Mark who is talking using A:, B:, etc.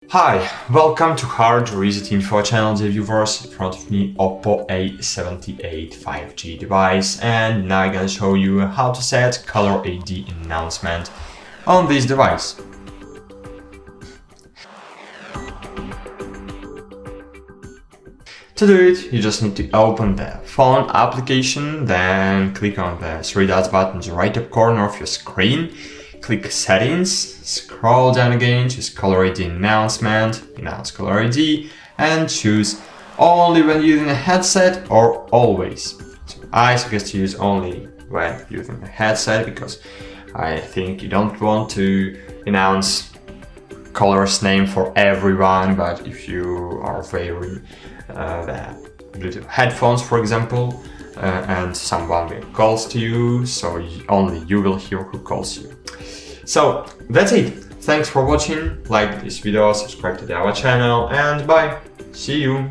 A: Hi, welcome to HardReset.Info channel, dear viewers. In front of me, Oppo A78 5G device, and now I'm gonna show you how to set color ID announcement on this device. To do it, you just need to open the phone application, then click on the three dots button in the right top corner of your screen. Click Settings, scroll down again, choose Color ID Announcement, announce Color ID, and choose only when using a headset or always. So I suggest to use only when using a headset because I think you don't want to announce color's name for everyone, but if you are wearing the Bluetooth headphones, for example, and someone calls to you, so only you will hear who calls you. So that's it. Thanks for watching. Like this video, subscribe to our channel, and bye. See you.